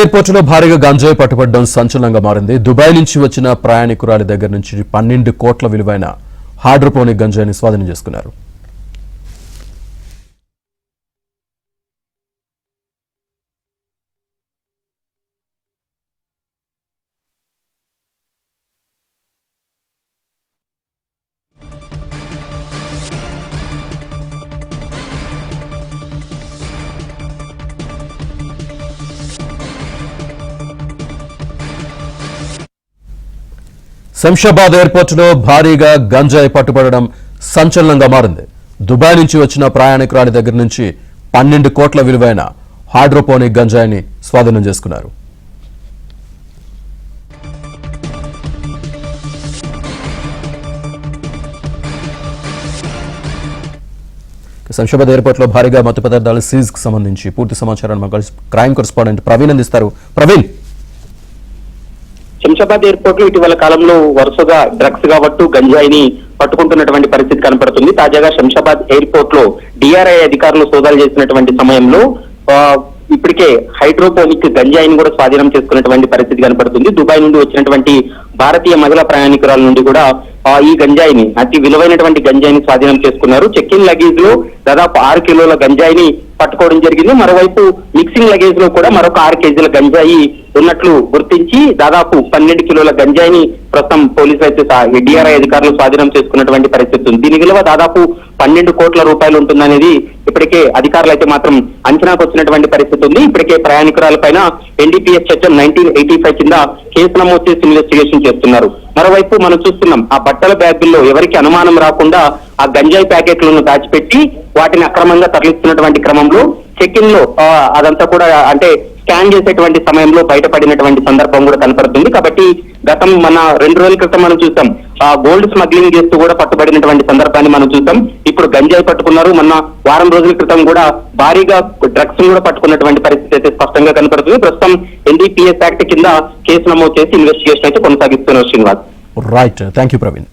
ఎయిర్పోర్టులో భారీగా గంజాయి పట్టుబడడం సంచలనంగా మారింది. దుబాయ్ నుంచి వచ్చిన ప్రయాణికురాలి దగ్గర నుంచి 12 కోట్ల విలువైన హైడ్రోపోనిక్ గంజాయిని స్వాధీనం చేసుకున్నారు. శంషాబాద్ ఎయిర్పోర్టులో భారీగా గంజాయి పట్టుబడడం సంచలనంగా మారింది. దుబాయ్ నుంచి వచ్చిన ప్రయాణికురాలి దగ్గర నుంచి 12 కోట్ల విలువైన హైడ్రోపోనిక్ గంజాయిని స్వాధీనం చేసుకున్నారు. శంషాబాద్ ఎయిర్పోర్టులో భారీగా మత్తు పదార్థాల సీజ్ కు సంబంధించి పూర్తి సమాచారాన్ని మాకు క్రైమ్ కరెస్పాండెంట్ ప్రవీణ్ అందిస్తారు. ప్రవీణ్, శంషాబాద్ ఎయిర్పోర్ట్ లో ఇటీవల కాలంలో వరుసగా డ్రగ్స్ కావచ్చు గంజాయిని పట్టుకుంటున్నటువంటి పరిస్థితి కనపడుతుంది. తాజాగా శంషాబాద్ ఎయిర్పోర్ట్ లో డిఆర్ఐ అధికారులు సోదాలు చేసినటువంటి సమయంలో ఇప్పటికే హైడ్రోపోనిక్ గంజాయిని కూడా స్వాధీనం చేసుకున్నటువంటి పరిస్థితి కనపడుతుంది. దుబాయ్ నుండి వచ్చినటువంటి భారతీయ మహిళా ప్రయాణికురాల నుండి కూడా ఈ గంజాయిని, అతి విలువైనటువంటి గంజాయిని స్వాధీనం చేసుకున్నారు. చెక్ ఇన్ లగేజ్ లో దాదాపు 6 కిలోల గంజాయిని పట్టుకోవడం జరిగింది. మరోవైపు మిక్సింగ్ లగేజ్ లో కూడా మరొక 6 కేజీల గంజాయి ఉన్నట్లు గుర్తించి దాదాపు 12 కిలోల గంజాయిని ప్రస్తుతం పోలీసులు అయితే డిఆర్ఐ అధికారులు స్వాధీనం చేసుకున్నటువంటి పరిస్థితి ఉంది. దీని విలువ దాదాపు 12 కోట్ల రూపాయలు ఉంటుందనేది ఇప్పటికే అధికారులు అయితే మాత్రం అంచనాకు వచ్చినటువంటి పరిస్థితి ఉంది. ఇప్పటికే ప్రయాణికురాలపైన ఎన్డీపీఎస్ చట్టం 1985 కింద కేసు నమోదు చేసి ఇన్వెస్టిగేషన్ చేస్తున్నారు. మరోవైపు మనం చూస్తున్నాం, ఆ బట్టల బ్యాగుల్లో ఎవరికి అనుమానం రాకుండా ఆ గంజాయి ప్యాకెట్లను దాచిపెట్టి వాటిని అక్రమంగా తరలిస్తున్నటువంటి క్రమంలో చెక్ ఇన్ లో అదంతా కూడా అంటే స్కాన్ చేసేటువంటి సమయంలో బయటపడినటువంటి సందర్భం కూడా కనపడుతుంది. కాబట్టి మన 2 రోజుల క్రితం మనం చూసాం, గోల్డ్ స్మగ్లింగ్ చేస్తూ కూడా పట్టుబడినటువంటి సందర్భాన్ని మనం చూసాం. ఇప్పుడు గంజాయి పట్టుకున్నారు. మొన్న వారం రోజుల క్రితం కూడా భారీగా డ్రగ్స్ కూడా పట్టుకున్నటువంటి పరిస్థితి అయితే స్పష్టంగా కనపడుతుంది. ప్రస్తుతం ఎన్డీపీఎస్ యాక్ట్ కింద కేసు నమోదు చేసి ఇన్వెస్టిగేషన్ అయితే కొనసాగిస్తున్నారు. Srinivas. Right, thank you Praveen.